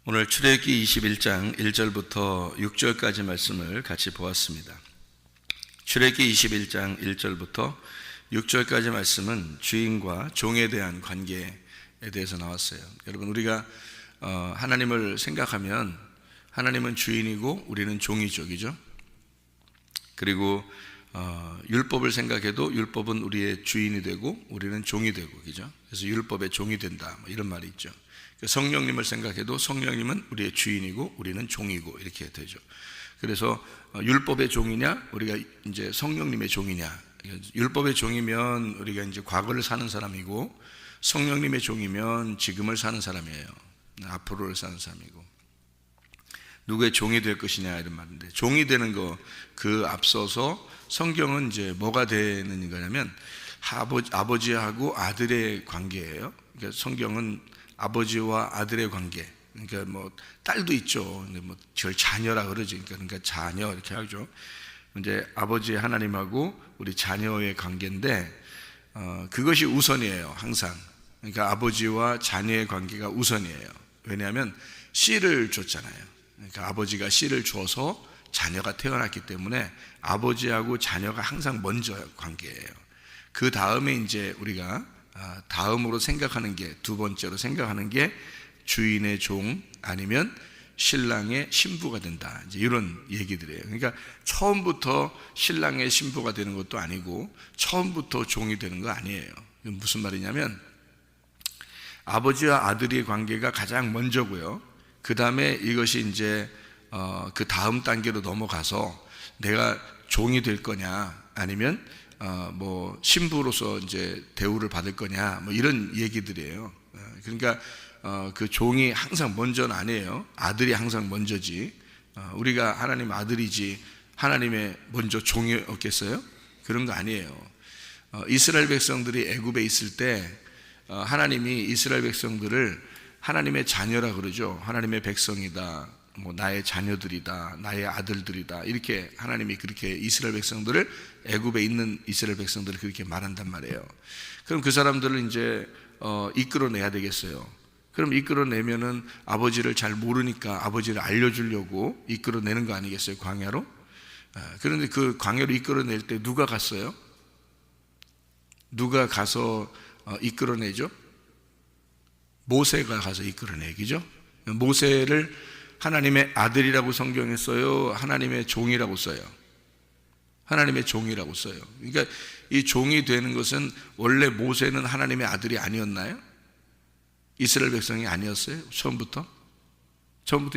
오늘 출애굽기 21장 1절부터 6절까지 말씀을 같이 보았습니다. 출애굽기 21장 1절부터 6절까지 말씀은 주인과 종에 대한 관계에 대해서 나왔어요. 여러분, 우리가 하나님을 생각하면 하나님은 주인이고 우리는 종이죠, 그죠? 그리고 율법을 생각해도 율법은 우리의 주인이 되고 우리는 종이 되고, 그죠? 그래서 율법의 종이 된다, 이런 말이 있죠. 성령님을 생각해도 성령님은 우리의 주인이고 우리는 종이고 이렇게 되죠. 그래서 율법의 종이냐, 우리가 이제 성령님의 종이냐. 율법의 종이면 우리가 이제 과거를 사는 사람이고, 성령님의 종이면 지금을 사는 사람이에요. 앞으로를 사는 사람이고. 누구의 종이 될 것이냐 이런 말인데, 종이 되는 거 그 앞서서 성경은 이제 뭐가 되는 거냐면 아버지하고 아들의 관계예요. 그러니까 성경은 아버지와 아들의 관계, 그러니까 뭐 딸도 있죠. 근데 뭐 절 자녀라 그러지. 그러니까 자녀 이렇게 하죠. 이제 아버지 하나님하고 우리 자녀의 관계인데, 그것이 우선이에요, 항상. 그러니까 아버지와 자녀의 관계가 우선이에요. 왜냐하면 씨를 줬잖아요. 그러니까 아버지가 씨를 줘서 자녀가 태어났기 때문에 아버지하고 자녀가 항상 먼저 관계예요. 그 다음에 이제 우리가 다음으로 생각하는 게, 두 번째로 생각하는 게 주인의 종 아니면 신랑의 신부가 된다, 이제 이런 얘기들이에요. 그러니까 처음부터 신랑의 신부가 되는 것도 아니고 처음부터 종이 되는 거 아니에요. 무슨 말이냐면 아버지와 아들의 관계가 가장 먼저고요. 그 다음에 이것이 이제 그 다음 단계로 넘어가서 내가 종이 될 거냐 아니면 뭐 신부로서 이제 대우를 받을 거냐, 뭐 이런 얘기들이에요. 그러니까 그 종이 항상 먼저는 아니에요. 아들이 항상 먼저지. 우리가 하나님 아들이지 하나님의 먼저 종이었겠어요? 그런 거 아니에요. 이스라엘 백성들이 애굽에 있을 때 하나님이 이스라엘 백성들을 하나님의 자녀라 그러죠. 하나님의 백성이다, 뭐 나의 자녀들이다, 나의 아들들이다, 이렇게 하나님이 그렇게 이스라엘 백성들을, 애굽에 있는 이스라엘 백성들을 그렇게 말한단 말이에요. 그럼 그 사람들을 이제 이끌어내야 되겠어요. 그럼 이끌어내면은 아버지를 잘 모르니까 아버지를 알려주려고 이끌어내는 거 아니겠어요, 광야로? 그런데 그 광야로 이끌어낼 때 누가 갔어요? 누가 가서 이끌어내죠? 모세가 가서 이끌어내기죠. 모세를 하나님의 아들이라고 성경에 써요, 하나님의 종이라고 써요? 하나님의 종이라고 써요. 그러니까 이 종이 되는 것은, 원래 모세는 하나님의 아들이 아니었나요? 이스라엘 백성이 아니었어요? 처음부터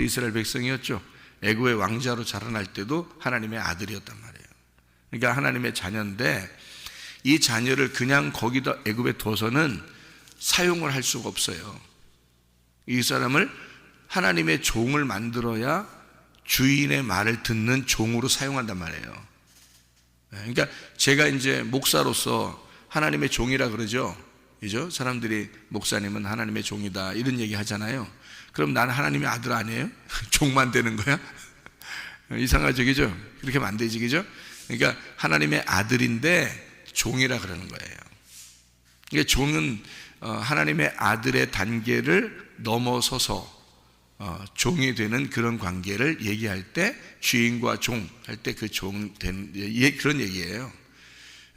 이스라엘 백성이었죠. 애굽의 왕자로 자라날 때도 하나님의 아들이었단 말이에요. 그러니까 하나님의 자녀인데, 이 자녀를 그냥 거기다 애굽에 둬서는 사용을 할 수가 없어요. 이 사람을 하나님의 종을 만들어야 주인의 말을 듣는 종으로 사용한단 말이에요. 그러니까 제가 이제 목사로서 하나님의 종이라 그러죠. 그죠? 사람들이 목사님은 하나님의 종이다 이런 얘기 하잖아요. 그럼 나는 하나님의 아들 아니에요? 종만 되는 거야? 이상하죠, 그죠? 그렇게 하면 안 되지, 그죠? 그러니까 하나님의 아들인데 종이라 그러는 거예요. 그러니까 종은 하나님의 아들의 단계를 넘어서서 종이 되는 그런 관계를 얘기할 때, 주인과 종 할 때 그 종 된 그런 얘기예요.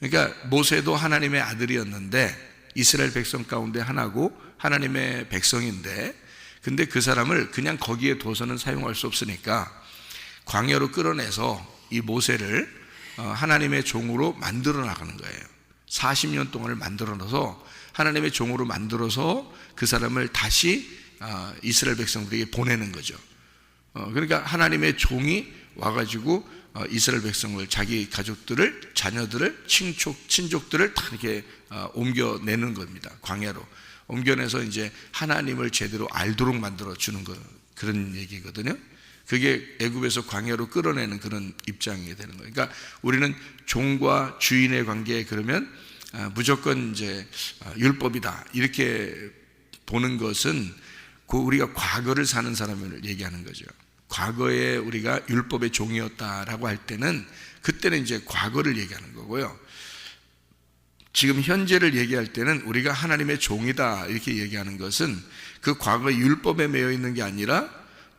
그러니까 모세도 하나님의 아들이었는데 이스라엘 백성 가운데 하나고 하나님의 백성인데, 근데 그 사람을 그냥 거기에 둬서는 사용할 수 없으니까 광야로 끌어내서 이 모세를 하나님의 종으로 만들어 나가는 거예요. 40년 동안을 만들어 놔서 하나님의 종으로 만들어서 그 사람을 다시 이스라엘 백성들에게 보내는 거죠. 그러니까 하나님의 종이 와가지고 이스라엘 백성을, 자기 가족들을, 자녀들을, 친족들을 다 이렇게 옮겨내는 겁니다. 광야로 옮겨내서 이제 하나님을 제대로 알도록 만들어 주는 거, 그런 얘기거든요. 그게 애굽에서 광야로 끌어내는 그런 입장이 되는 거예요. 그러니까 우리는 종과 주인의 관계에, 그러면 무조건 이제 율법이다 이렇게 보는 것은 우리가 과거를 사는 사람을 얘기하는 거죠. 과거에 우리가 율법의 종이었다라고 할 때는, 그때는 이제 과거를 얘기하는 거고요. 지금 현재를 얘기할 때는 우리가 하나님의 종이다 이렇게 얘기하는 것은 그 과거의 율법에 매여 있는 게 아니라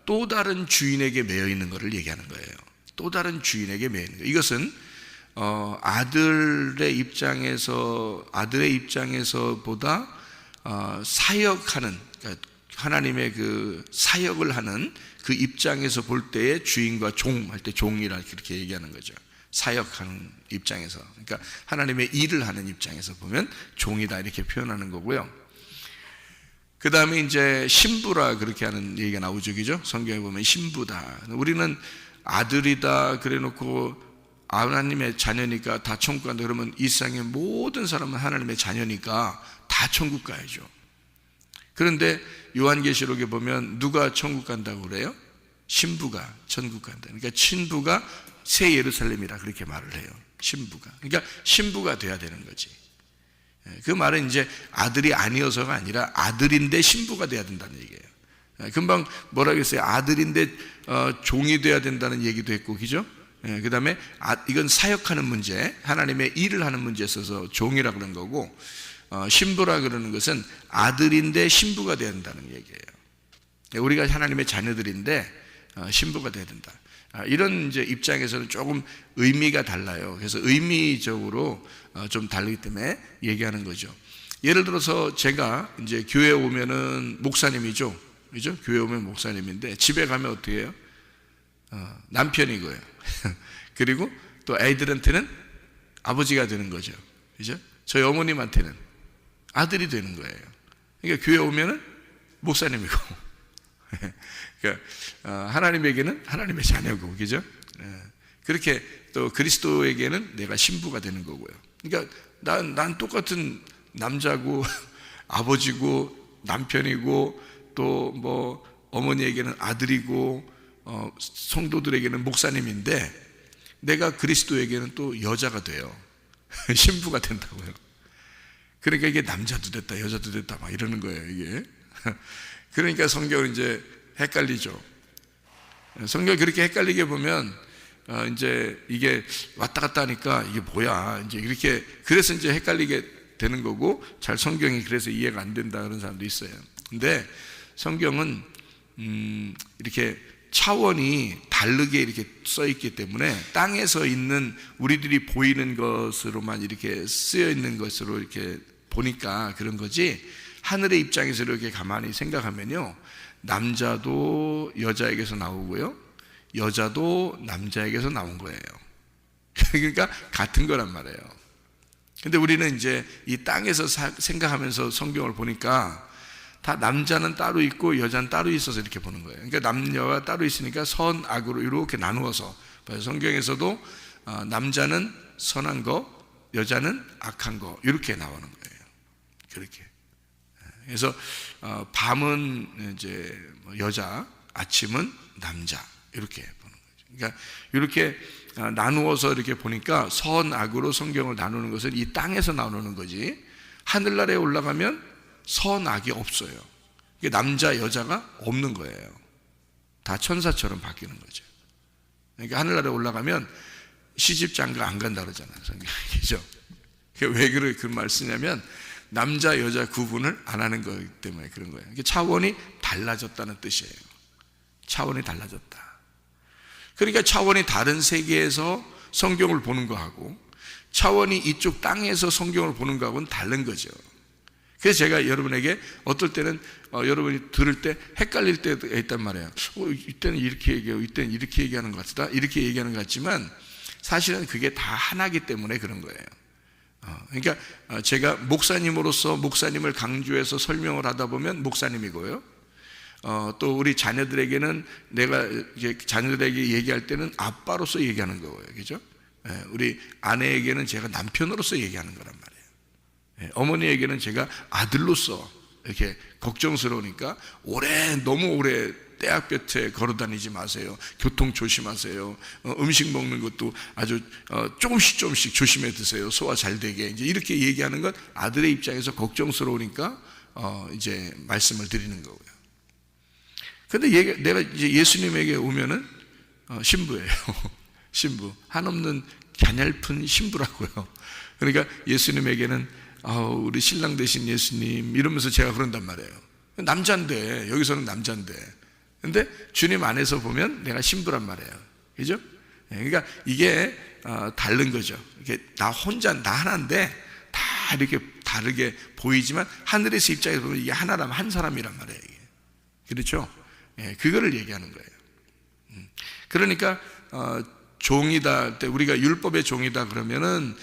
또 다른 주인에게 매여 있는 것을 얘기하는 거예요. 또 다른 주인에게 매여 있는 거. 이것은 아들의 입장에서보다 사역하는, 그러니까 하나님의 그 사역을 하는 그 입장에서 볼 때의 주인과 종 할 때 종이라 그렇게 얘기하는 거죠. 사역하는 입장에서, 그러니까 하나님의 일을 하는 입장에서 보면 종이다 이렇게 표현하는 거고요. 그 다음에 이제 신부라 그렇게 하는 얘기가 나오죠, 그죠? 성경에 보면 신부다. 우리는 아들이다 그래 놓고 하나님의 자녀니까 다 천국 간다 그러면 이 세상의 모든 사람은 하나님의 자녀니까 다 천국 가야죠. 그런데 요한계시록에 보면 누가 천국 간다고 그래요? 신부가 천국 간다. 그러니까 신부가 새 예루살렘이라 그렇게 말을 해요. 신부가. 그러니까 신부가 돼야 되는 거지. 그 말은 이제 아들이 아니어서가 아니라 아들인데 신부가 돼야 된다는 얘기예요. 금방 뭐라고 했어요? 아들인데 종이 돼야 된다는 얘기도 했고, 그죠? 그 다음에 이건 사역하는 문제, 하나님의 일을 하는 문제에 있어서 종이라 그런 거고, 신부라 그러는 것은 아들인데 신부가 돼야 된다는 얘기예요. 우리가 하나님의 자녀들인데 신부가 돼야 된다. 이런 이제 입장에서는 조금 의미가 달라요. 그래서 의미적으로 좀 다르기 때문에 얘기하는 거죠. 예를 들어서 제가 이제 교회 오면은 목사님이죠, 그죠? 교회 오면 목사님인데 집에 가면 어떻게 해요? 남편이고요. 그리고 또 애들한테는 아버지가 되는 거죠, 그죠? 저희 어머님한테는 아들이 되는 거예요. 그러니까 교회 오면은 목사님이고, 그러니까 하나님에게는 하나님의 자녀고, 그죠? 그렇게 또 그리스도에게는 내가 신부가 되는 거고요. 그러니까 난 똑같은 남자고 아버지고 남편이고 또 뭐 어머니에게는 아들이고 성도들에게는 목사님인데 내가 그리스도에게는 또 여자가 돼요. 신부가 된다고요. 그러니까 이게 남자도 됐다 여자도 됐다 막 이러는 거예요, 이게. 그러니까 성경은 이제 헷갈리죠. 성경이 그렇게 헷갈리게 보면 이제 이게 왔다 갔다 하니까 이게 뭐야 이제 이렇게, 그래서 이제 헷갈리게 되는 거고, 잘 성경이 그래서 이해가 안 된다 그런 사람도 있어요. 근데 성경은 이렇게 차원이 다르게 이렇게 써 있기 때문에 땅에서 있는 우리들이 보이는 것으로만 이렇게 쓰여 있는 것으로 이렇게 보니까 그런 거지, 하늘의 입장에서 이렇게 가만히 생각하면요, 남자도 여자에게서 나오고요, 여자도 남자에게서 나온 거예요. 그러니까 같은 거란 말이에요. 근데 우리는 이제 이 땅에서 생각하면서 성경을 보니까 다 남자는 따로 있고 여자는 따로 있어서 이렇게 보는 거예요. 그러니까 남녀가 따로 있으니까 선, 악으로 이렇게 나누어서, 성경에서도 남자는 선한 거, 여자는 악한 거 이렇게 나오는 거예요. 그렇게. 그래서 밤은 이제 여자, 아침은 남자 이렇게 보는 거죠. 그러니까 이렇게 나누어서 이렇게 보니까 선, 악으로 성경을 나누는 것은 이 땅에서 나누는 거지, 하늘나라에 올라가면 선, 악이 없어요. 이게 남자, 여자가 없는 거예요. 다 천사처럼 바뀌는 거죠. 그러니까 하늘나라에 올라가면 시집 장가 안 간다 그러잖아요, 성경이죠. 왜 그런 말 쓰냐면 남자, 여자 구분을 안 하는 거기 때문에 그런 거예요. 차원이 달라졌다는 뜻이에요. 차원이 달라졌다. 그러니까 차원이 다른 세계에서 성경을 보는 거하고 차원이 이쪽 땅에서 성경을 보는 거하고는 다른 거죠. 그래서 제가 여러분에게 어떨 때는 여러분이 들을 때 헷갈릴 때가 있단 말이에요. 이때는 이렇게 얘기하고 이때는 이렇게 얘기하는 것 같다, 이렇게 얘기하는 것 같지만 사실은 그게 다 하나이기 때문에 그런 거예요. 그러니까 제가 목사님으로서 목사님을 강조해서 설명을 하다 보면 목사님이고요, 또 우리 자녀들에게는 내가 이제 자녀들에게 얘기할 때는 아빠로서 얘기하는 거고요, 그죠? 우리 아내에게는 제가 남편으로서 얘기하는 거란 말이에요. 어머니에게는 제가 아들로서 이렇게 걱정스러우니까 너무 오래 떼약볕에 걸어 다니지 마세요. 교통 조심하세요. 음식 먹는 것도 아주 조금씩 조심해 드세요. 소화 잘 되게. 이제 이렇게 얘기하는 건 아들의 입장에서 걱정스러우니까 이제 말씀을 드리는 거고요. 근데 내가 이제 예수님에게 오면은 신부예요. 신부. 한없는 갸냘픈 신부라고요. 그러니까 예수님에게는 우리 신랑 되신 예수님 이러면서 제가 그런단 말이에요. 남자인데, 여기서는 남자인데 근데 주님 안에서 보면 내가 신부란 말이에요. 그죠? 그러니까 이게 다른 거죠. 이게 나 혼자, 나 하나인데 다 이렇게 다르게 보이지만 하늘에서 입장에서 보면 이게 하나라면 한 사람이란 말이에요. 이게. 그렇죠? 그거를 얘기하는 거예요. 그러니까 종이다 때 우리가 율법의 종이다 그러면은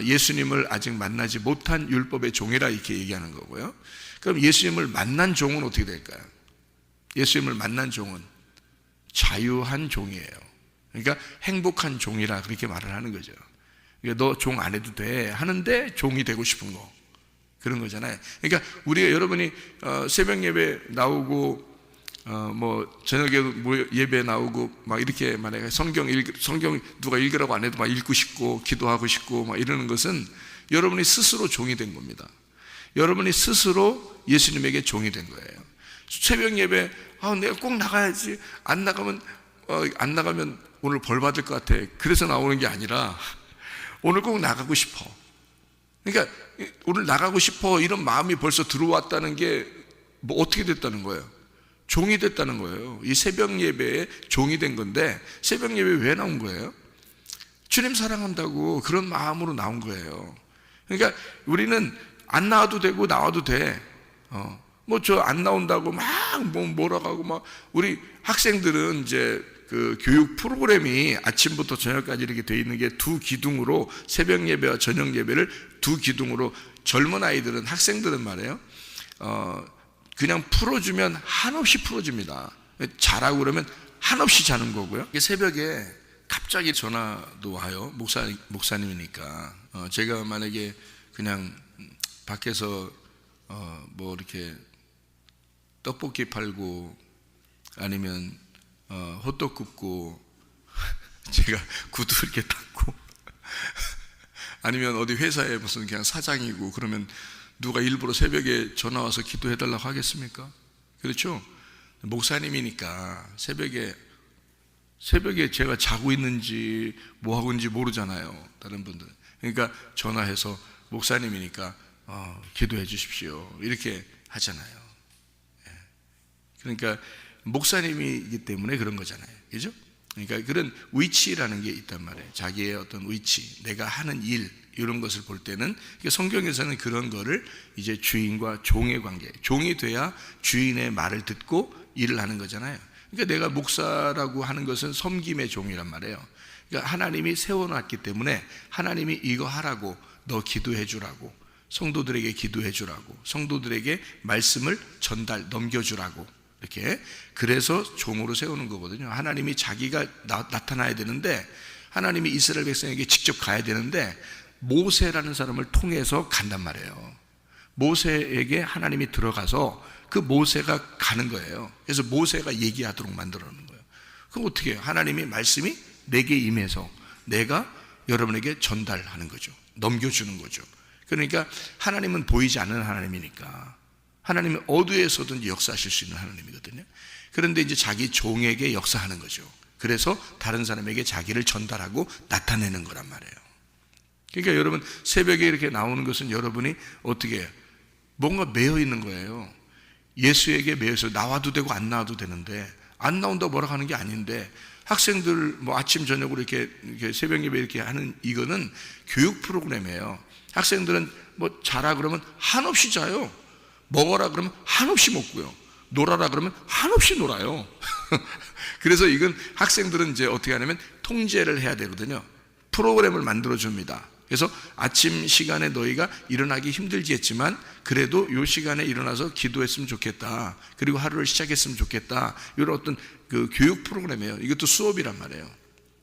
예수님을 아직 만나지 못한 율법의 종이라 이렇게 얘기하는 거고요. 그럼 예수님을 만난 종은 어떻게 될까요? 예수님을 만난 종은 자유한 종이에요. 그러니까 행복한 종이라 그렇게 말을 하는 거죠. 그러니까 너 종 안 해도 돼 하는데 종이 되고 싶은 거, 그런 거잖아요. 그러니까 우리가 여러분이 새벽 예배 나오고 뭐 저녁에 예배 나오고 막 이렇게 만약에 성경 누가 읽으라고 안 해도 막 읽고 싶고 기도하고 싶고 막 이러는 것은 여러분이 스스로 종이 된 겁니다. 여러분이 스스로 예수님에게 종이 된 거예요. 새벽 예배 내가 꼭 나가야지, 안 나가면 오늘 벌 받을 것 같아, 그래서 나오는 게 아니라 오늘 꼭 나가고 싶어. 그러니까 오늘 나가고 싶어 이런 마음이 벌써 들어왔다는 게 뭐 어떻게 됐다는 거예요? 종이 됐다는 거예요. 이 새벽 예배에 종이 된 건데, 새벽 예배 왜 나온 거예요? 주님 사랑한다고 그런 마음으로 나온 거예요. 그러니까 우리는 안 나와도 되고 나와도 돼. 뭐 저 안 나온다고 막 뭐라고 하고 막, 우리 학생들은 이제 그 교육 프로그램이 아침부터 저녁까지 이렇게 돼 있는 게 두 기둥으로, 새벽 예배와 저녁 예배를 두 기둥으로, 젊은 아이들은, 학생들은 말이에요, 그냥 풀어주면 한없이 풀어줍니다. 자라고 그러면 한없이 자는 거고요. 새벽에 갑자기 전화도 와요. 목사님이니까. 제가 만약에 그냥 밖에서 뭐 이렇게 떡볶이 팔고 아니면 호떡 굽고 제가 구두 이렇게 닦고 아니면 어디 회사에 무슨 그냥 사장이고 그러면 누가 일부러 새벽에 전화 와서 기도해달라고 하겠습니까? 그렇죠? 목사님이니까 새벽에 제가 자고 있는지 뭐 하고 있는지 모르잖아요, 다른 분들은. 그러니까 전화해서 목사님이니까 기도해 주십시오 이렇게 하잖아요. 그러니까 목사님이기 때문에 그런 거잖아요, 그죠? 그러니까 그런 위치라는 게 있단 말이에요. 자기의 어떤 위치, 내가 하는 일, 이런 것을 볼 때는, 성경에서는 그런 거를 이제 주인과 종의 관계, 종이 돼야 주인의 말을 듣고 일을 하는 거잖아요. 그러니까 내가 목사라고 하는 것은 섬김의 종이란 말이에요. 그러니까 하나님이 세워놨기 때문에 하나님이 이거 하라고, 너 기도해 주라고, 성도들에게 기도해 주라고, 성도들에게 말씀을 넘겨주라고, 이렇게, 그래서 종으로 세우는 거거든요. 하나님이 자기가 나타나야 되는데, 하나님이 이스라엘 백성에게 직접 가야 되는데 모세라는 사람을 통해서 간단 말이에요. 모세에게 하나님이 들어가서 그 모세가 가는 거예요. 그래서 모세가 얘기하도록 만들어 놓는 거예요. 그럼 어떻게 해요? 하나님이 말씀이 내게 임해서 내가 여러분에게 전달하는 거죠. 넘겨주는 거죠. 그러니까 하나님은 보이지 않는 하나님이니까, 하나님은 어디에서든지 역사하실 수 있는 하나님이거든요. 그런데 이제 자기 종에게 역사하는 거죠. 그래서 다른 사람에게 자기를 전달하고 나타내는 거란 말이에요. 그러니까 여러분, 새벽에 이렇게 나오는 것은 여러분이 어떻게 해요? 뭔가 매여 있는 거예요. 예수에게 매여서 나와도 되고 안 나와도 되는데, 안 나온다고 뭐라고 하는 게 아닌데, 학생들 뭐 아침 저녁으로 이렇게 새벽 예배 이렇게 하는, 이거는 교육 프로그램이에요. 학생들은 뭐 자라 그러면 한없이 자요. 먹어라 그러면 한없이 먹고요. 놀아라 그러면 한없이 놀아요. 그래서 이건 학생들은 이제 어떻게 하냐면 통제를 해야 되거든요. 프로그램을 만들어 줍니다. 그래서 아침 시간에 너희가 일어나기 힘들지 했지만 그래도 이 시간에 일어나서 기도했으면 좋겠다, 그리고 하루를 시작했으면 좋겠다, 이런 어떤 그 교육 프로그램이에요. 이것도 수업이란 말이에요.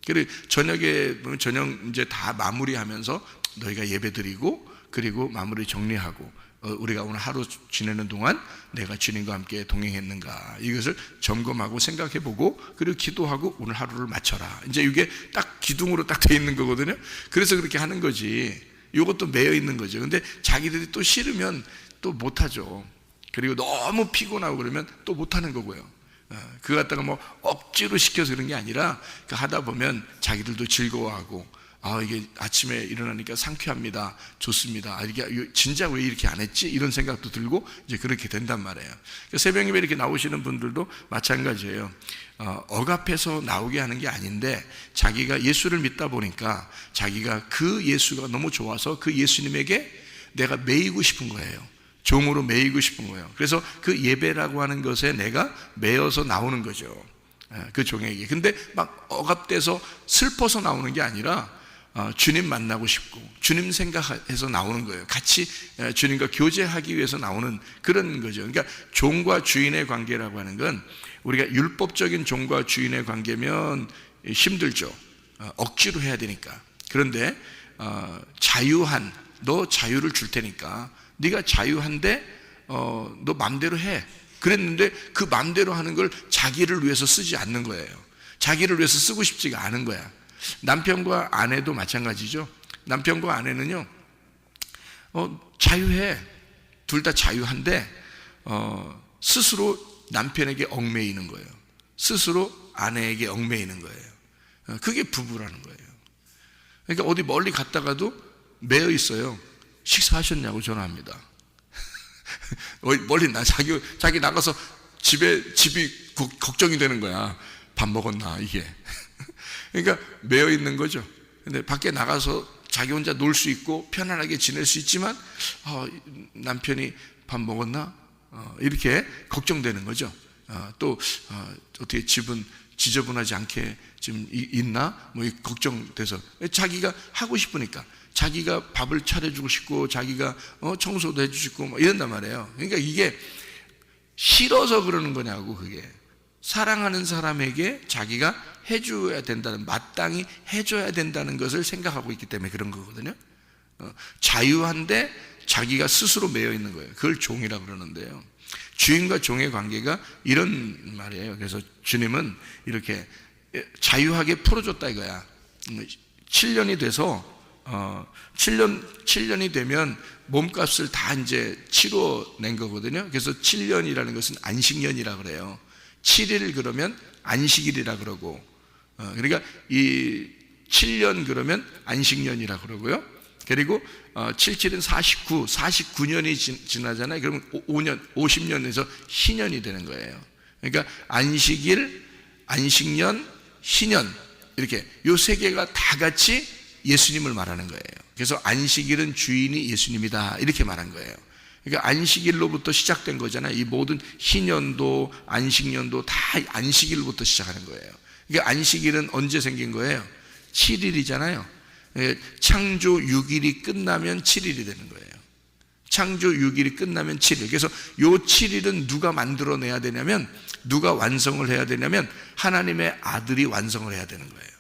그리고 저녁에 보면 저녁 이제 다 마무리하면서 너희가 예배드리고 그리고 마무리 정리하고, 우리가 오늘 하루 지내는 동안 내가 주님과 함께 동행했는가, 이것을 점검하고 생각해보고, 그리고 기도하고 오늘 하루를 마쳐라. 이제 이게 딱 기둥으로 딱 돼 있는 거거든요. 그래서 그렇게 하는 거지. 이것도 매여 있는 거죠. 근데 자기들이 또 싫으면 또 못하죠. 그리고 너무 피곤하고 그러면 또 못하는 거고요. 그거 갖다가 뭐 억지로 시켜서 그런 게 아니라, 하다 보면 자기들도 즐거워하고 이게 아침에 일어나니까 상쾌합니다. 좋습니다. 이게 진작 왜 이렇게 안 했지? 이런 생각도 들고 이제 그렇게 된단 말이에요. 새벽 예배 이렇게 나오시는 분들도 마찬가지예요. 억압해서 나오게 하는 게 아닌데 자기가 예수를 믿다 보니까 자기가 그 예수가 너무 좋아서 그 예수님에게 내가 매이고 싶은 거예요. 종으로 매이고 싶은 거예요. 그래서 그 예배라고 하는 것에 내가 매여서 나오는 거죠. 그 종에게. 근데 막 억압돼서 슬퍼서 나오는 게 아니라 주님 만나고 싶고 주님 생각해서 나오는 거예요. 같이 주님과 교제하기 위해서 나오는 그런 거죠. 그러니까 종과 주인의 관계라고 하는 건 우리가 율법적인 종과 주인의 관계면 힘들죠. 억지로 해야 되니까. 그런데 자유한, 너 자유를 줄 테니까 네가 자유한데 너 맘대로 해. 그랬는데 그 맘대로 하는 걸 자기를 위해서 쓰지 않는 거예요. 자기를 위해서 쓰고 싶지가 않은 거야. 남편과 아내도 마찬가지죠. 남편과 아내는요, 자유해. 둘 다 자유한데, 스스로 남편에게 얽매이는 거예요. 스스로 아내에게 얽매이는 거예요. 그게 부부라는 거예요. 그러니까 어디 멀리 갔다가도 매여 있어요. 식사하셨냐고 전화합니다. 멀리 자기 나가서 집이 걱정이 되는 거야. 밥 먹었나, 이게. 그러니까 매여 있는 거죠. 근데 밖에 나가서 자기 혼자 놀 수 있고 편안하게 지낼 수 있지만 남편이 밥 먹었나? 이렇게 걱정되는 거죠. 또 어떻게 집은 지저분하지 않게 지금 있나? 뭐 걱정돼서 자기가 하고 싶으니까 자기가 밥을 차려주고 싶고 자기가 청소도 해주고 뭐 이런단 말이에요. 그러니까 이게 싫어서 그러는 거냐고. 그게 사랑하는 사람에게 자기가 해줘야 된다는, 마땅히 해줘야 된다는 것을 생각하고 있기 때문에 그런 거거든요. 자유한데 자기가 스스로 매여 있는 거예요. 그걸 종이라고 그러는데요. 주인과 종의 관계가 이런 말이에요. 그래서 주님은 이렇게 자유하게 풀어줬다 이거야. 7년이 돼서 7년이 되면 몸값을 다 이제 치러낸 거거든요. 그래서 7년이라는 것은 안식년이라 그래요. 7일 그러면 안식일이라 그러고, 그러니까 이 7년 그러면 안식년이라 그러고요. 그리고 77은 49년이 지나잖아요. 그러면 50년에서 희년이 되는 거예요. 그러니까 안식일, 안식년, 희년, 이렇게 요 세 개가 다 같이 예수님을 말하는 거예요. 그래서 안식일은 주인이 예수님이다 이렇게 말한 거예요. 그러니까 안식일로부터 시작된 거잖아요. 이 모든 희년도 안식년도 다 안식일로부터 시작하는 거예요. 그러니까 안식일은 언제 생긴 거예요? 7일이잖아요. 창조 6일이 끝나면 7일이 되는 거예요. 창조 6일이 끝나면 7일. 그래서 요 7일은 누가 만들어내야 되냐면, 누가 완성을 해야 되냐면 하나님의 아들이 완성을 해야 되는 거예요.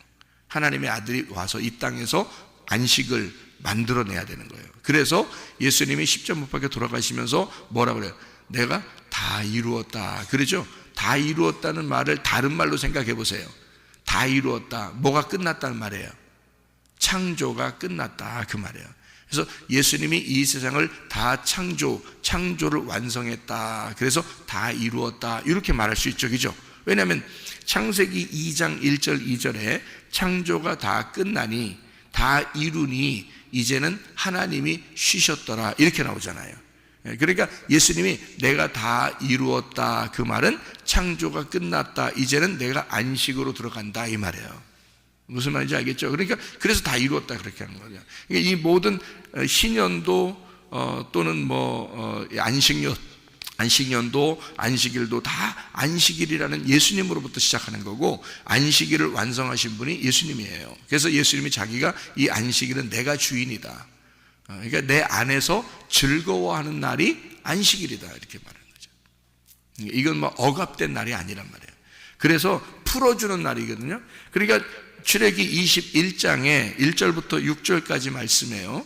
하나님의 아들이 와서 이 땅에서 안식을 만들어내야 되는 거예요. 그래서 예수님이 십자가 못 박혀 돌아가시면서 뭐라 그래요? 내가 다 이루었다. 그러죠? 다 이루었다는 말을 다른 말로 생각해 보세요. 다 이루었다. 뭐가 끝났다는 말이에요? 창조가 끝났다. 그 말이에요. 그래서 예수님이 이 세상을 다 창조를 완성했다. 그래서 다 이루었다. 이렇게 말할 수 있죠. 그죠? 왜냐하면 창세기 2장 1절 2절에 창조가 다 끝나니 다 이루니 이제는 하나님이 쉬셨더라 이렇게 나오잖아요. 그러니까 예수님이 내가 다 이루었다 그 말은 창조가 끝났다 이제는 내가 안식으로 들어간다 이 말이에요. 무슨 말인지 알겠죠? 그러니까 그래서 다 이루었다 그렇게 하는 거죠. 그러니까 이 모든 신년도 또는 안식년도 안식일도 다 안식일이라는 예수님으로부터 시작하는 거고, 안식일을 완성하신 분이 예수님이에요. 그래서 예수님이 자기가 이 안식일은 내가 주인이다. 그러니까 내 안에서 즐거워하는 날이 안식일이다 이렇게 말하는 거죠. 이건 뭐 억압된 날이 아니란 말이에요. 그래서 풀어주는 날이거든요. 그러니까 출애기 21장에 1절부터 6절까지 말씀해요.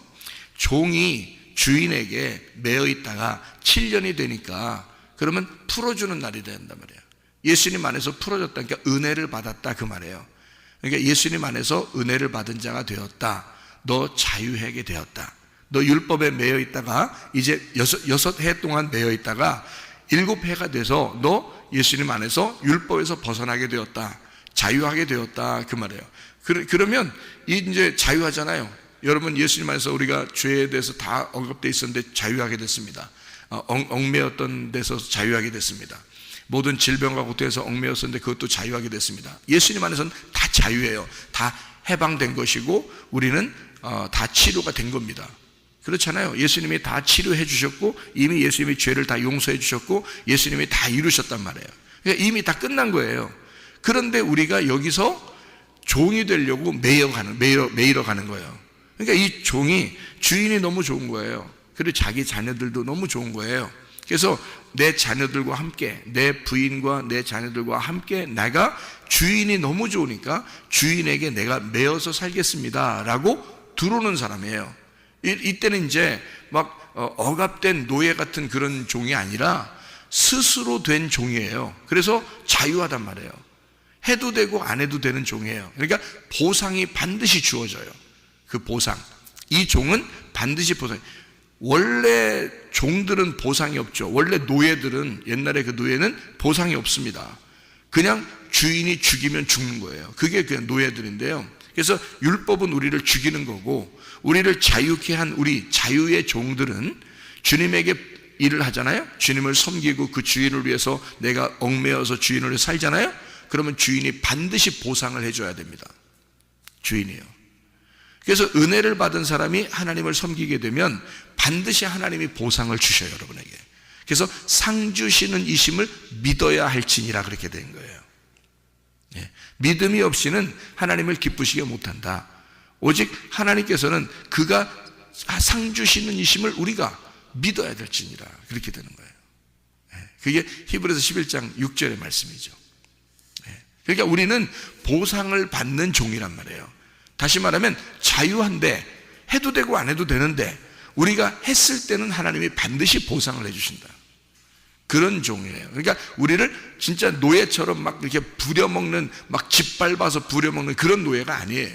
종이 주인에게 매여 있다가 7년이 되니까 그러면 풀어주는 날이 된단 말이에요. 예수님 안에서 풀어졌다니까 은혜를 받았다 그 말이에요. 그러니까 예수님 안에서 은혜를 받은 자가 되었다. 너 자유하게 되었다. 너 율법에 매여 있다가 이제 6해 동안 매여 있다가 7해가 돼서 너 예수님 안에서 율법에서 벗어나게 되었다. 자유하게 되었다 그 말이에요. 그러면 이제 자유하잖아요. 여러분, 예수님 안에서 우리가 죄에 대해서 다 억압되어 있었는데 자유하게 됐습니다. 얽매였던 데서 자유하게 됐습니다. 모든 질병과 고통에서 얽매였었는데 그것도 자유하게 됐습니다. 예수님 안에서는 다 자유예요. 다 해방된 것이고 우리는 다 치료가 된 겁니다. 그렇잖아요. 예수님이 다 치료해 주셨고 이미 예수님이 죄를 다 용서해 주셨고 예수님이 다 이루셨단 말이에요. 그러니까 이미 다 끝난 거예요. 그런데 우리가 여기서 종이 되려고 매이러 가는 거예요. 그러니까 이 종이 주인이 너무 좋은 거예요. 그리고 자기 자녀들도 너무 좋은 거예요. 그래서 내 자녀들과 함께, 내 부인과 내 자녀들과 함께 내가 주인이 너무 좋으니까 주인에게 내가 매어서 살겠습니다 라고 들어오는 사람이에요. 이때는 이제 막 억압된 노예 같은 그런 종이 아니라 스스로 된 종이에요. 그래서 자유하단 말이에요. 해도 되고 안 해도 되는 종이에요. 그러니까 보상이 반드시 주어져요. 그 보상, 이 종은 반드시 보상. 원래 종들은 보상이 없죠. 원래 노예들은, 옛날에 그 노예는 보상이 없습니다. 그냥 주인이 죽이면 죽는 거예요. 그게 그냥 노예들인데요. 그래서 율법은 우리를 죽이는 거고, 우리를 자유케 한 우리 자유의 종들은 주님에게 일을 하잖아요. 주님을 섬기고 그 주인을 위해서 내가 얽매여서 주인을 위해 살잖아요. 그러면 주인이 반드시 보상을 해줘야 됩니다. 주인이요. 그래서 은혜를 받은 사람이 하나님을 섬기게 되면 반드시 하나님이 보상을 주셔요, 여러분에게. 그래서 상 주시는 이심을 믿어야 할지니라 그렇게 된 거예요. 예. 믿음이 없이는 하나님을 기쁘시게 못한다. 오직 하나님께서는 그가 상 주시는 이심을 우리가 믿어야 될지니라 그렇게 되는 거예요. 예. 그게 히브리서 11장 6절의 말씀이죠. 예. 그러니까 우리는 보상을 받는 종이란 말이에요. 다시 말하면 자유한데 해도 되고 안 해도 되는데 우리가 했을 때는 하나님이 반드시 보상을 해주신다. 그런 종이에요. 그러니까 우리를 진짜 노예처럼 막 이렇게 부려먹는, 막 짓밟아서 부려먹는 그런 노예가 아니에요.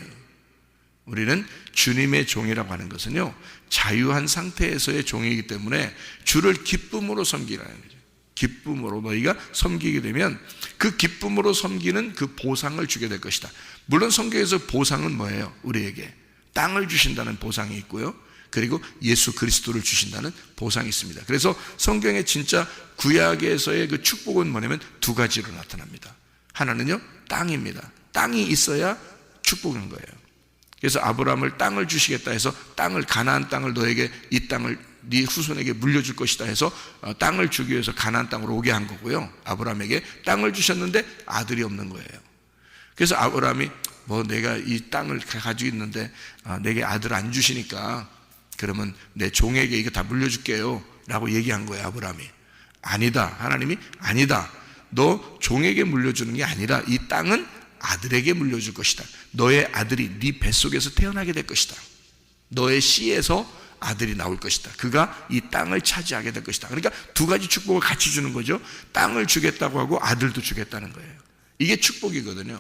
우리는 주님의 종이라고 하는 것은요, 자유한 상태에서의 종이기 때문에 주를 기쁨으로 섬기라는 거죠. 기쁨으로 너희가 섬기게 되면 그 기쁨으로 섬기는 그 보상을 주게 될 것이다. 물론 성경에서 보상은 뭐예요? 우리에게 땅을 주신다는 보상이 있고요, 그리고 예수 그리스도를 주신다는 보상이 있습니다. 그래서 성경의 진짜 구약에서의 그 축복은 뭐냐면 두 가지로 나타납니다. 하나는요, 땅입니다. 땅이 있어야 축복인 거예요. 그래서 아브라함을 땅을 주시겠다 해서 땅을, 가나안 땅을 너에게, 이 땅을 네 후손에게 물려줄 것이다 해서 땅을 주기 위해서 가나안 땅으로 오게 한 거고요. 아브라함에게 땅을 주셨는데 아들이 없는 거예요. 그래서 아브라함이 내가 이 땅을 가지고 있는데 내게 아들 안 주시니까 그러면 내 종에게 이거 다 물려줄게요 라고 얘기한 거예요. 아브라함이 아니다. 하나님이 아니다. 너 종에게 물려주는 게 아니라 이 땅은 아들에게 물려줄 것이다. 너의 아들이 네 뱃속에서 태어나게 될 것이다. 너의 씨에서 아들이 나올 것이다. 그가 이 땅을 차지하게 될 것이다. 그러니까 두 가지 축복을 같이 주는 거죠. 땅을 주겠다고 하고 아들도 주겠다는 거예요. 이게 축복이거든요.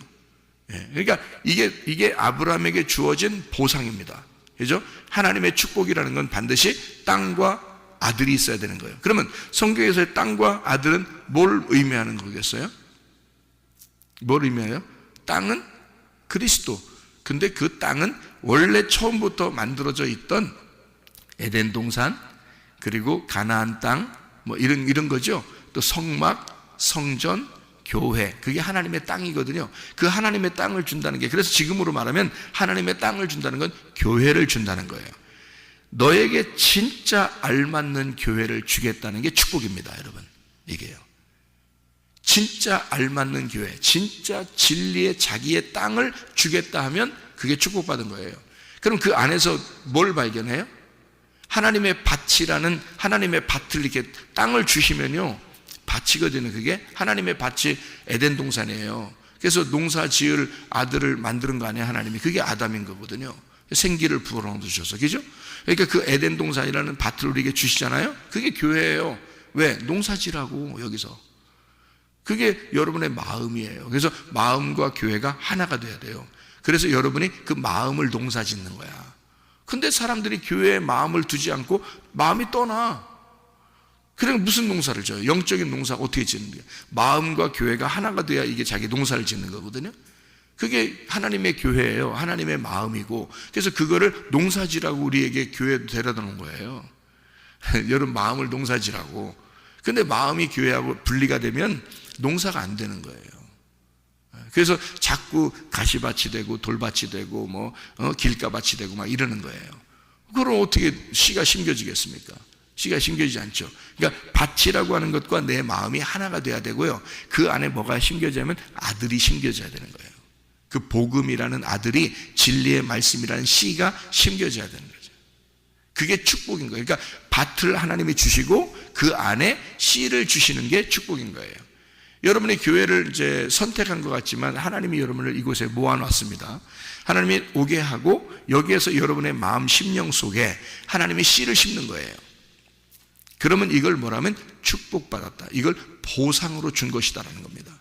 그러니까 이게 아브라함에게 주어진 보상입니다. 그죠? 하나님의 축복이라는 건 반드시 땅과 아들이 있어야 되는 거예요. 그러면 성경에서의 땅과 아들은 뭘 의미하는 거겠어요? 뭘 의미해요? 땅은 그리스도. 근데 그 땅은 원래 처음부터 만들어져 있던 에덴 동산, 그리고 가나안 땅, 이런 거죠. 또 성막, 성전, 교회, 그게 하나님의 땅이거든요. 그 하나님의 땅을 준다는 게, 그래서 지금으로 말하면 하나님의 땅을 준다는 건 교회를 준다는 거예요. 너에게 진짜 알맞는 교회를 주겠다는 게 축복입니다, 여러분. 이게요. 진짜 알맞는 교회, 진짜 진리의 자기의 땅을 주겠다 하면 그게 축복받은 거예요. 그럼 그 안에서 뭘 발견해요? 하나님의 밭이라는, 하나님의 밭을 이렇게 땅을 주시면요, 밭이거든요. 그게 하나님의 밭이 에덴 동산이에요. 그래서 농사 지을 아들을 만드는 거 아니에요, 하나님이. 그게 아담인 거거든요. 생기를 불어넣어 주셔서, 그죠? 그러니까 그 에덴 동산이라는 밭을 우리에게 주시잖아요. 그게 교회예요. 왜? 농사 지라고. 여기서 그게 여러분의 마음이에요. 그래서 마음과 교회가 하나가 돼야 돼요. 그래서 여러분이 그 마음을 농사 짓는 거야. 근데 사람들이 교회에 마음을 두지 않고 마음이 떠나. 그러니까 무슨 농사를 져요? 영적인 농사 어떻게 짓는 거예요? 마음과 교회가 하나가 돼야 이게 자기 농사를 짓는 거거든요. 그게 하나님의 교회예요. 하나님의 마음이고, 그래서 그거를 농사지라고 우리에게 교회에 데려다 놓은 거예요. 여러분 마음을 농사지라고. 근데 마음이 교회하고 분리가 되면 농사가 안 되는 거예요. 그래서 자꾸 가시밭이 되고 돌밭이 되고 길가밭이 되고 막 이러는 거예요. 그럼 어떻게 씨가 심겨지겠습니까? 씨가 심겨지지 않죠. 그러니까 밭이라고 하는 것과 내 마음이 하나가 돼야 되고요, 그 안에 뭐가 심겨지면 아들이 심겨져야 되는 거예요. 그 복음이라는 아들이, 진리의 말씀이라는 씨가 심겨져야 되는 거죠. 그게 축복인 거예요. 그러니까 밭을 하나님이 주시고 그 안에 씨를 주시는 게 축복인 거예요. 여러분의 교회를 이제 선택한 것 같지만 하나님이 여러분을 이곳에 모아놨습니다. 하나님이 오게 하고 여기에서 여러분의 마음 심령 속에 하나님의 씨를 심는 거예요. 그러면 이걸 뭐라면 축복받았다, 이걸 보상으로 준 것이다라는 겁니다.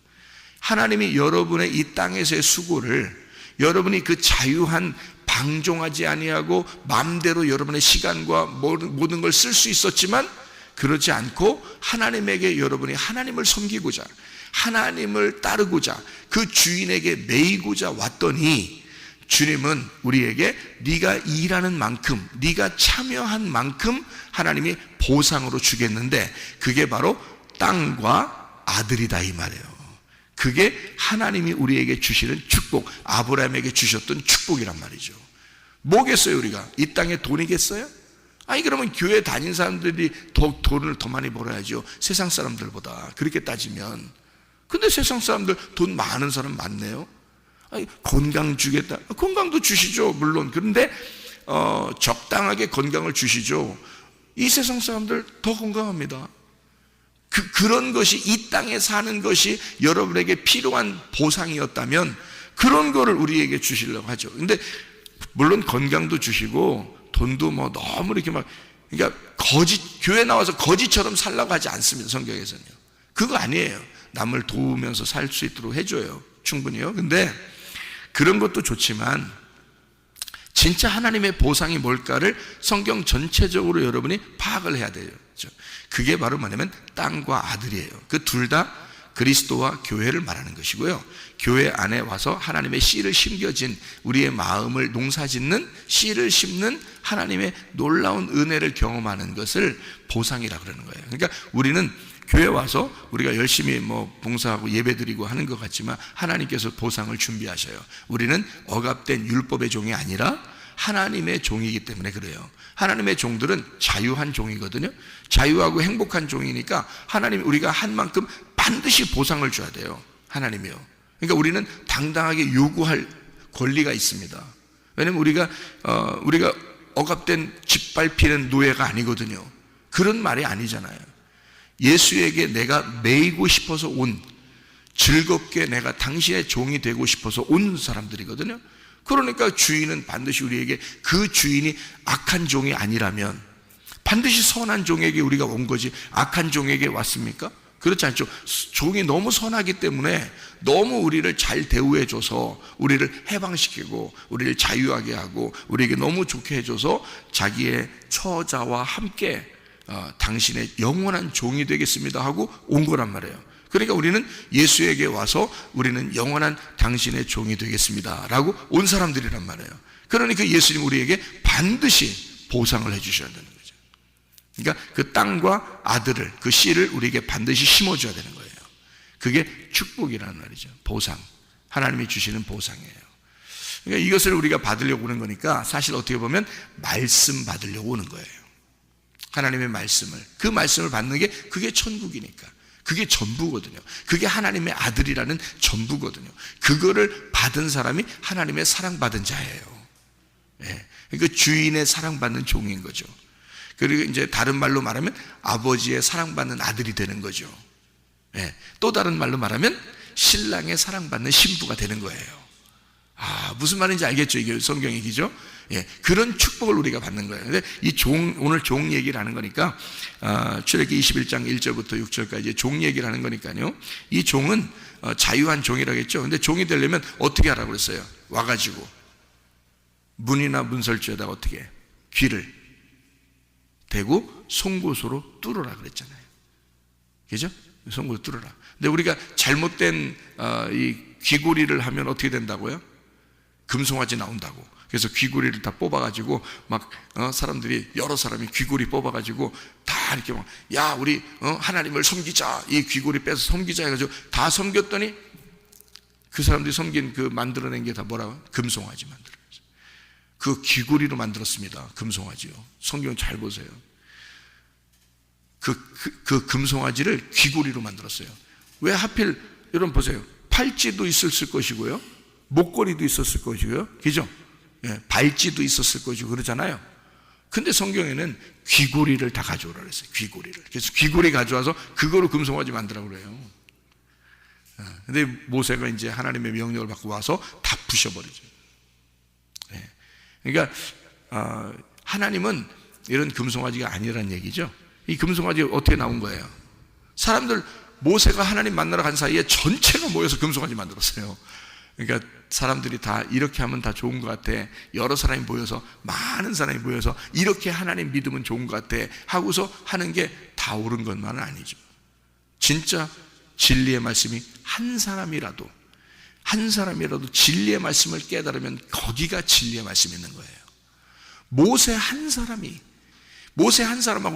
하나님이 여러분의 이 땅에서의 수고를, 여러분이 그 자유한, 방종하지 아니하고 마음대로 여러분의 시간과 모든 걸 쓸 수 있었지만 그렇지 않고 하나님에게 여러분이 하나님을 섬기고자, 하나님을 따르고자, 그 주인에게 매이고자 왔더니 주님은 우리에게 네가 일하는 만큼, 네가 참여한 만큼 하나님이 보상으로 주겠는데, 그게 바로 땅과 아들이다 이 말이에요. 그게 하나님이 우리에게 주시는 축복, 아브라함에게 주셨던 축복이란 말이죠. 뭐겠어요? 우리가 이 땅에 돈이겠어요? 아니 그러면 교회 다닌 사람들이 돈을 더 많이 벌어야죠, 세상 사람들보다. 그렇게 따지면. 근데 세상 사람들 돈 많은 사람 많네요. 아니, 건강 주겠다, 건강도 주시죠 물론. 그런데 적당하게 건강을 주시죠. 이 세상 사람들 더 건강합니다. 그런 것이, 이 땅에 사는 것이 여러분에게 필요한 보상이었다면 그런 거를 우리에게 주시려고 하죠. 근데 물론 건강도 주시고 돈도 너무 이렇게 그러니까 교회 나와서 거지처럼 살라고 하지 않습니다, 성경에서는요. 그거 아니에요. 남을 도우면서 살 수 있도록 해줘요, 충분히요. 근데 그런 것도 좋지만 진짜 하나님의 보상이 뭘까를 성경 전체적으로 여러분이 파악을 해야 돼요. 그게 바로 뭐냐면 땅과 아들이에요. 그 둘 다 그리스도와 교회를 말하는 것이고요, 교회 안에 와서 하나님의 씨를 심겨진, 우리의 마음을 농사짓는 씨를 심는 하나님의 놀라운 은혜를 경험하는 것을 보상이라고 그러는 거예요. 그러니까 우리는 교회 와서 우리가 열심히 봉사하고 예배드리고 하는 것 같지만 하나님께서 보상을 준비하셔요. 우리는 억압된 율법의 종이 아니라 하나님의 종이기 때문에 그래요. 하나님의 종들은 자유한 종이거든요. 자유하고 행복한 종이니까 하나님, 우리가 한 만큼 반드시 보상을 줘야 돼요, 하나님이요. 그러니까 우리는 당당하게 요구할 권리가 있습니다. 왜냐하면 우리가 억압된 짓밟히는 노예가 아니거든요. 그런 말이 아니잖아요. 예수에게 내가 매이고 싶어서 온, 즐겁게 내가 당신의 종이 되고 싶어서 온 사람들이거든요. 그러니까 주인은 반드시 우리에게, 그 주인이 악한 종이 아니라면 반드시 선한 종에게 우리가 온 거지 악한 종에게 왔습니까? 그렇지 않죠. 종이 너무 선하기 때문에 너무 우리를 잘 대우해줘서 우리를 해방시키고 우리를 자유하게 하고 우리에게 너무 좋게 해줘서 자기의 처자와 함께 당신의 영원한 종이 되겠습니다 하고 온 거란 말이에요. 그러니까 우리는 예수에게 와서 우리는 영원한 당신의 종이 되겠습니다 라고 온 사람들이란 말이에요. 그러니까 예수님 우리에게 반드시 보상을 해주셔야 되는 거죠. 그러니까 그 땅과 아들을, 그 씨를 우리에게 반드시 심어줘야 되는 거예요. 그게 축복이라는 말이죠. 보상, 하나님이 주시는 보상이에요. 그러니까 이것을 우리가 받으려고 오는 거니까 사실 어떻게 보면 말씀 받으려고 오는 거예요. 하나님의 말씀을, 그 말씀을 받는 게 그게 천국이니까, 그게 전부거든요. 그게 하나님의 아들이라는 전부거든요. 그거를 받은 사람이 하나님의 사랑받은 자예요. 예. 그러니까 주인의 사랑받는 종인 거죠. 그리고 이제 다른 말로 말하면 아버지의 사랑받는 아들이 되는 거죠. 예. 또 다른 말로 말하면 신랑의 사랑받는 신부가 되는 거예요. 무슨 말인지 알겠죠? 이게 성경 얘기죠? 예, 그런 축복을 우리가 받는 거예요. 근데 오늘 종 얘기를 하는 거니까, 출애굽기 21장 1절부터 6절까지 종 얘기를 하는 거니까요. 이 종은 자유한 종이라고 했죠. 근데 종이 되려면 어떻게 하라고 그랬어요? 와가지고 문이나 문설주에다가 어떻게 귀를 대고 송곳으로 뚫으라 그랬잖아요. 그죠? 송곳으로 뚫으라. 근데 우리가 잘못된 이 귀고리를 하면 어떻게 된다고요? 금송아지 나온다고. 그래서 귀고리를 다 뽑아가지고 막 사람들이 여러 사람이 귀고리 뽑아가지고 다 이렇게 막 야 우리 하나님을 섬기자, 이 귀고리 빼서 섬기자 해가지고 다 섬겼더니 그 사람들이 섬긴 그 만들어낸 게 다 뭐라고? 금송아지 만들어냈어요. 그 귀고리로 만들었습니다. 금송아지요. 성경 잘 보세요. 그 금송아지를 귀고리로 만들었어요. 왜 하필 여러분 보세요. 팔찌도 있었을 것이고요, 목걸이도 있었을 것이고요, 그죠? 예, 발찌도 있었을 것이고 그러잖아요. 근데 성경에는 귀고리를 다 가져오라 그랬어요. 귀고리를. 그래서 귀고리 가져와서 그거로 금송아지 만들라고 그래요. 근데 모세가 이제 하나님의 명령을 받고 와서 다 부셔버리죠. 예. 그러니까 하나님은 이런 금송아지가 아니라는 얘기죠. 이 금송아지가 어떻게 나온 거예요? 사람들, 모세가 하나님 만나러 간 사이에 전체가 모여서 금송아지 만들었어요. 그러니까 사람들이 다 이렇게 하면 다 좋은 것 같아, 여러 사람이 모여서, 많은 사람이 모여서 이렇게 하나님 믿으면 좋은 것 같아 하고서 하는 게 다 옳은 것만은 아니죠. 진짜 진리의 말씀이 한 사람이라도 진리의 말씀을 깨달으면 거기가 진리의 말씀이 있는 거예요. 모세 한 사람하고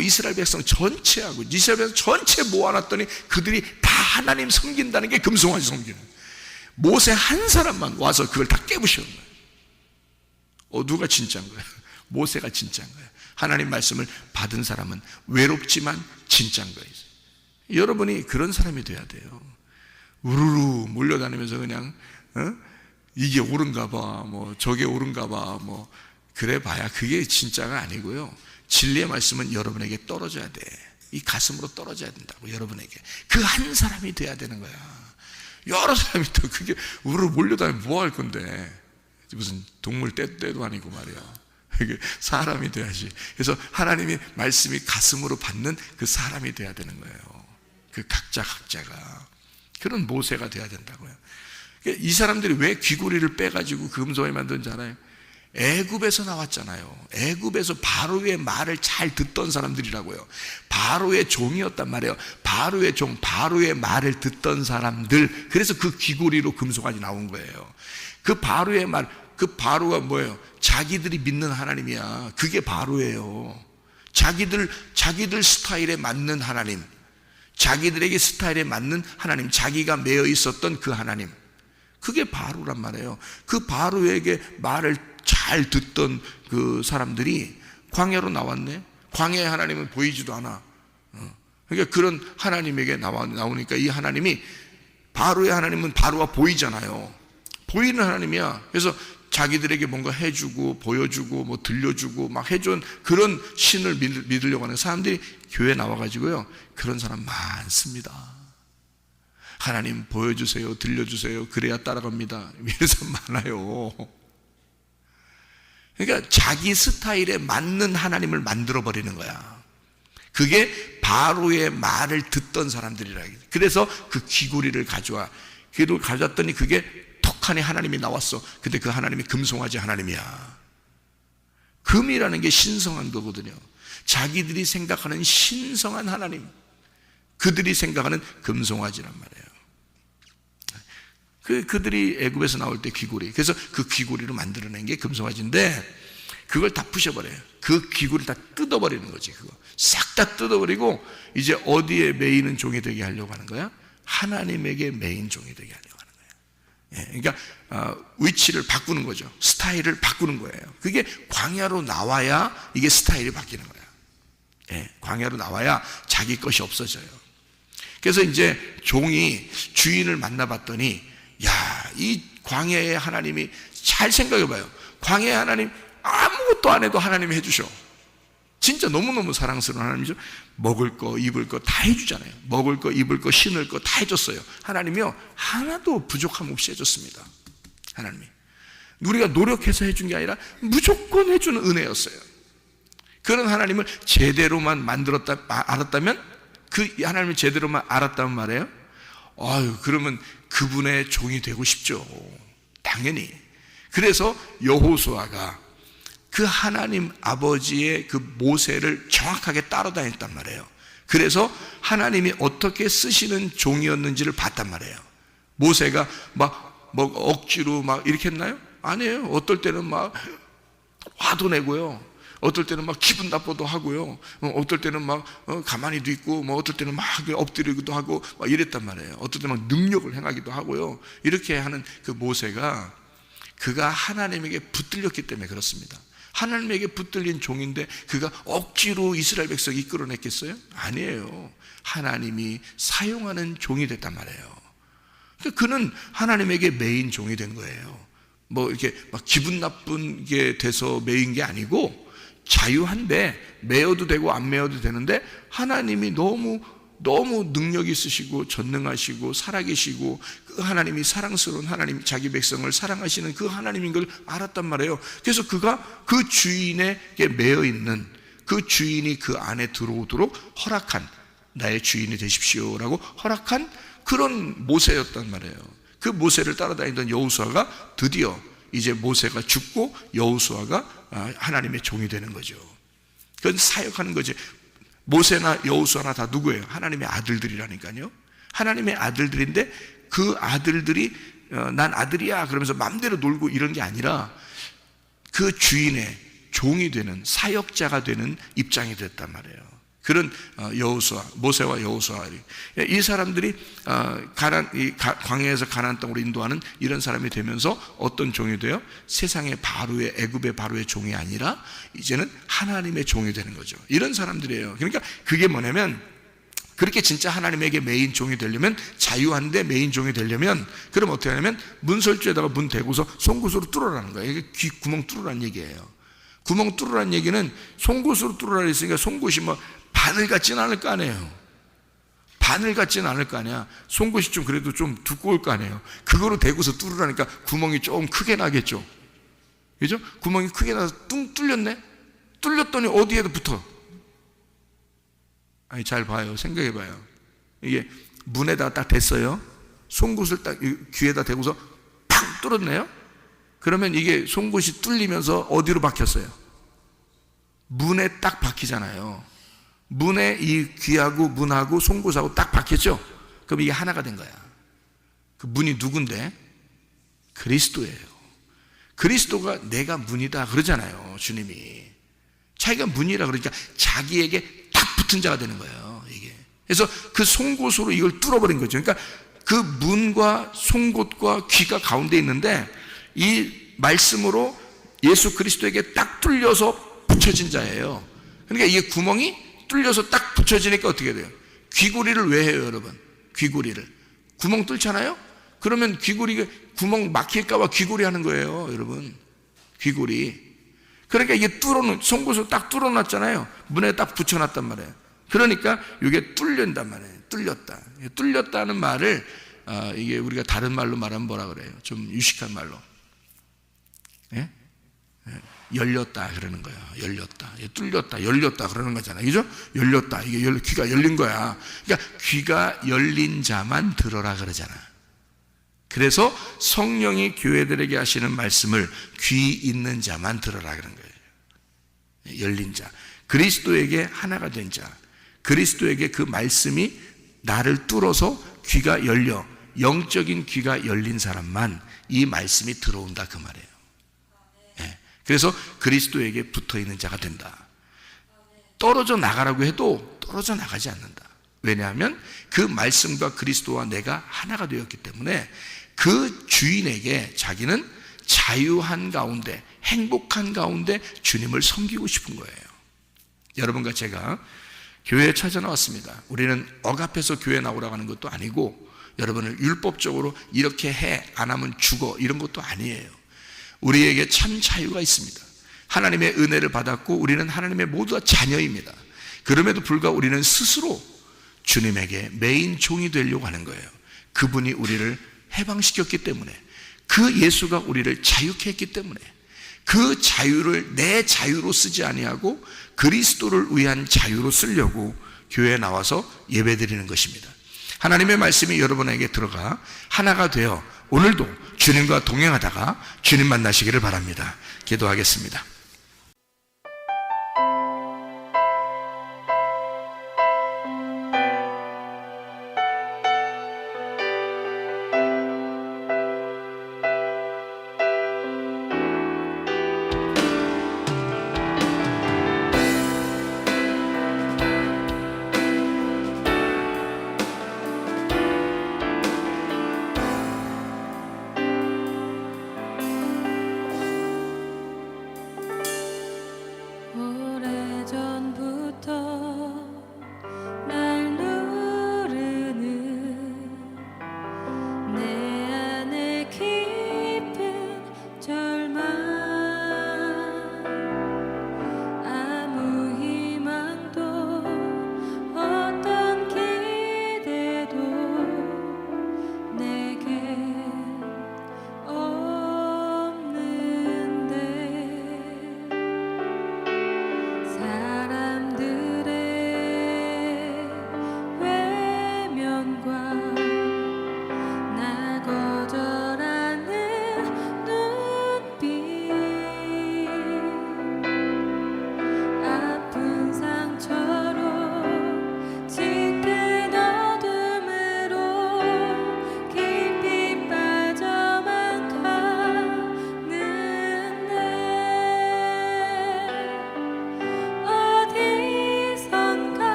이스라엘 백성 전체하고 이스라엘 백성 전체 모아놨더니 그들이 다 하나님 섬긴다는 게 금송아지 섬기는 거예요. 모세 한 사람만 와서 그걸 다 깨부시는 거예요. 누가 진짜인 거예요? 모세가 진짜인 거예요. 하나님 말씀을 받은 사람은 외롭지만 진짜인 거예요. 여러분이 그런 사람이 돼야 돼요. 우르르 몰려다니면서 그냥 이게 옳은가 봐, 뭐 저게 옳은가 봐, 뭐 그래 봐야 그게 진짜가 아니고요. 진리의 말씀은 여러분에게 떨어져야 돼. 이 가슴으로 떨어져야 된다고. 여러분에게 그 한 사람이 돼야 되는 거야. 여러 사람이 또 그게 우르르 몰려다니면 뭐 할 건데, 무슨 동물 떼도 아니고 말이야. 이게 사람이 돼야지. 그래서 하나님의 말씀이 가슴으로 받는 그 사람이 돼야 되는 거예요. 그 각자가 그런 모세가 돼야 된다고요. 이 사람들이 왜 귀고리를 빼가지고 금송아지 만든 줄 알아요? 애굽에서 나왔잖아요. 애굽에서 바로의 말을 잘 듣던 사람들이라고요. 바로의 종이었단 말이에요. 바로의 종, 바로의 말을 듣던 사람들. 그래서 그 귀고리로 금송아지 나온 거예요. 그 바로의 말, 그 바로가 뭐예요? 자기들이 믿는 하나님이야. 그게 바로예요. 자기들 스타일에 맞는 하나님, 자기들에게 스타일에 맞는 하나님, 자기가 매여 있었던 그 하나님, 그게 바로란 말이에요. 그 바로에게 말을 잘 듣던 그 사람들이 광야로 나왔네. 광야의 하나님은 보이지도 않아. 그러니까 그런 하나님에게 나오니까 이 하나님이, 바로의 하나님은 바로가 보이잖아요. 보이는 하나님이야. 그래서 자기들에게 뭔가 해주고 보여주고 뭐 들려주고 막 해준 그런 신을 믿으려고 하는 사람들이 교회에 나와가지고요, 그런 사람 많습니다. 하나님 보여주세요, 들려주세요, 그래야 따라갑니다, 이런 사람 많아요. 그러니까 자기 스타일에 맞는 하나님을 만들어버리는 거야. 그게 바로의 말을 듣던 사람들이라. 그래서 그 귀고리를 가져와. 귀고리를 가져왔더니 그게 턱하니 하나님이 나왔어. 근데 그 하나님이 금송아지 하나님이야. 금이라는 게 신성한 거거든요. 자기들이 생각하는 신성한 하나님, 그들이 생각하는 금송아지란 말이에요. 그들이 애굽에서 나올 때 귀고리, 그래서 그 귀고리로 만들어낸 게 금송아지인데, 그걸 다 부셔버려요. 그 귀고리 다 뜯어버리는 거지. 그거 싹 다 뜯어버리고 이제 어디에 매이는 종이 되게 하려고 하는 거야? 하나님에게 매인 종이 되게 하려고 하는 거야. 예, 그러니까 위치를 바꾸는 거죠. 스타일을 바꾸는 거예요. 그게 광야로 나와야 이게 스타일이 바뀌는 거야. 예, 광야로 나와야 자기 것이 없어져요. 그래서 이제 종이 주인을 만나봤더니, 야, 이 광야의 하나님이, 잘 생각해봐요. 광야의 하나님 아무것도 안 해도 하나님이 해주셔. 진짜 너무너무 사랑스러운 하나님이죠. 먹을 거 입을 거 다 해주잖아요. 먹을 거 입을 거 신을 거 다 해줬어요. 하나님이요, 하나도 부족함 없이 해줬습니다. 하나님이 우리가 노력해서 해준 게 아니라 무조건 해주는 은혜였어요. 그런 하나님을 제대로만 알았다면, 그 하나님을 제대로만 알았다면 말이에요, 그러면 그분의 종이 되고 싶죠. 당연히. 그래서 여호수아가 그 하나님 아버지의 그 모세를 정확하게 따라다녔단 말이에요. 그래서 하나님이 어떻게 쓰시는 종이었는지를 봤단 말이에요. 모세가 막 뭐 억지로 막 이렇게 했나요? 아니에요. 어떨 때는 막 화도 내고요. 어떨 때는 막 기분 나빠도 하고요. 어떨 때는 막 가만히도 있고, 뭐 어떨 때는 막 엎드리기도 하고 막 이랬단 말이에요. 어떨 때는 막 능력을 행하기도 하고요. 이렇게 하는 그 모세가, 그가 하나님에게 붙들렸기 때문에 그렇습니다. 하나님에게 붙들린 종인데 그가 억지로 이스라엘 백성 이끌어냈겠어요? 아니에요. 하나님이 사용하는 종이 됐단 말이에요. 그는 하나님에게 매인 종이 된 거예요. 뭐 이렇게 막 기분 나쁜 게 돼서 매인 게 아니고, 자유한데 매어도 되고 안 매어도 되는데, 하나님이 너무 능력이 있으시고 전능하시고 살아계시고, 그 하나님이 사랑스러운 하나님, 자기 백성을 사랑하시는 그 하나님인 걸 알았단 말이에요. 그래서 그가 그 주인에게 매어 있는, 그 주인이 그 안에 들어오도록 허락한, 나의 주인이 되십시오라고 허락한 그런 모세였단 말이에요. 그 모세를 따라다니던 여호수아가 드디어 이제 모세가 죽고 여호수아가 하나님의 종이 되는 거죠. 그건 사역하는 거지. 모세나 여호수아나 다 누구예요? 하나님의 아들들이라니까요. 하나님의 아들들인데, 그 아들들이 난 아들이야 그러면서 마음대로 놀고 이런 게 아니라 그 주인의 종이 되는, 사역자가 되는 입장이 됐단 말이에요. 그런 여호수아, 모세와 여호수아, 이 사람들이 광야에서 가나안 땅으로 인도하는 이런 사람이 되면서 어떤 종이 돼요? 세상의 바로의, 애굽의 바로의 종이 아니라 이제는 하나님의 종이 되는 거죠. 이런 사람들이에요. 그러니까 그게 뭐냐면, 그렇게 진짜 하나님에게 메인 종이 되려면, 자유한데 메인 종이 되려면, 그럼 어떻게 하냐면 문설주에다가 문 대고서 송곳으로 뚫으라는 거예요. 이게 귀 구멍 뚫으라는 얘기예요. 구멍 뚫으라는 얘기는 송곳으로 뚫으라 했으니까 송곳이 뭐 바늘 같지는 않을 거 아니에요. 바늘 같지는 않을 거 아니야. 송곳이 좀 그래도 좀 두꺼울 거 아니에요. 그거로 대고서 뚫으라니까 구멍이 좀 크게 나겠죠. 그죠? 구멍이 크게 나서 뚱 뚫렸네? 뚫렸더니 어디에도 붙어. 아니, 잘 봐요. 생각해 봐요. 이게 문에다 딱 댔어요. 송곳을 딱 귀에다 대고서 팍 뚫었네요. 그러면 이게 송곳이 뚫리면서 어디로 박혔어요? 문에 딱 박히잖아요. 문에 이 귀하고 문하고 송곳하고 딱 박혔죠? 그럼 이게 하나가 된 거야. 그 문이 누군데? 그리스도예요. 그리스도가 내가 문이다 그러잖아요, 주님이. 자기가 문이라 그러니까 자기에게 딱 붙은 자가 되는 거예요, 이게. 그래서 그 송곳으로 이걸 뚫어버린 거죠. 그러니까 그 문과 송곳과 귀가 가운데 있는데, 이 말씀으로 예수 그리스도에게 딱 뚫려서 붙여진 자예요. 그러니까 이게 구멍이 뚫려서 딱 붙여지니까 어떻게 돼요? 귀고리를 왜 해요, 여러분? 귀고리를. 구멍 뚫잖아요? 그러면 귀고리가, 구멍 막힐까봐 귀고리 하는 거예요, 여러분. 귀고리. 그러니까 이게 송곳으로 딱 뚫어놨잖아요. 문에 딱 붙여놨단 말이에요. 그러니까 이게 뚫린단 말이에요. 뚫렸다. 뚫렸다는 말을, 이게 우리가 다른 말로 말하면 뭐라 그래요? 좀 유식한 말로. 예? 열렸다 그러는 거예요. 열렸다, 뚫렸다, 열렸다 그러는 거잖아요. 그죠? 열렸다. 이게 귀가 열린 거야. 그러니까 귀가 열린 자만 들어라 그러잖아. 그래서 성령이 교회들에게 하시는 말씀을 귀 있는 자만 들어라 그런 거예요. 열린 자, 그리스도에게 하나가 된 자, 그리스도에게 그 말씀이 나를 뚫어서 귀가 열려, 영적인 귀가 열린 사람만 이 말씀이 들어온다 그 말이에요. 그래서 그리스도에게 붙어있는 자가 된다. 떨어져 나가라고 해도 떨어져 나가지 않는다. 왜냐하면 그 말씀과 그리스도와 내가 하나가 되었기 때문에 그 주인에게 자기는 자유한 가운데, 행복한 가운데 주님을 섬기고 싶은 거예요. 여러분과 제가 교회에 찾아 나왔습니다. 우리는 억압해서 교회 나오라고 하는 것도 아니고, 여러분을 율법적으로 이렇게 해, 안 하면 죽어, 이런 것도 아니에요. 우리에게 참 자유가 있습니다. 하나님의 은혜를 받았고 우리는 하나님의 모두 다 자녀입니다. 그럼에도 불구하고 우리는 스스로 주님에게 메인 종이 되려고 하는 거예요. 그분이 우리를 해방시켰기 때문에, 그 예수가 우리를 자유케 했기 때문에, 그 자유를 내 자유로 쓰지 아니하고 그리스도를 위한 자유로 쓰려고 교회에 나와서 예배드리는 것입니다. 하나님의 말씀이 여러분에게 들어가 하나가 되어 오늘도 주님과 동행하다가 주님 만나시기를 바랍니다. 기도하겠습니다.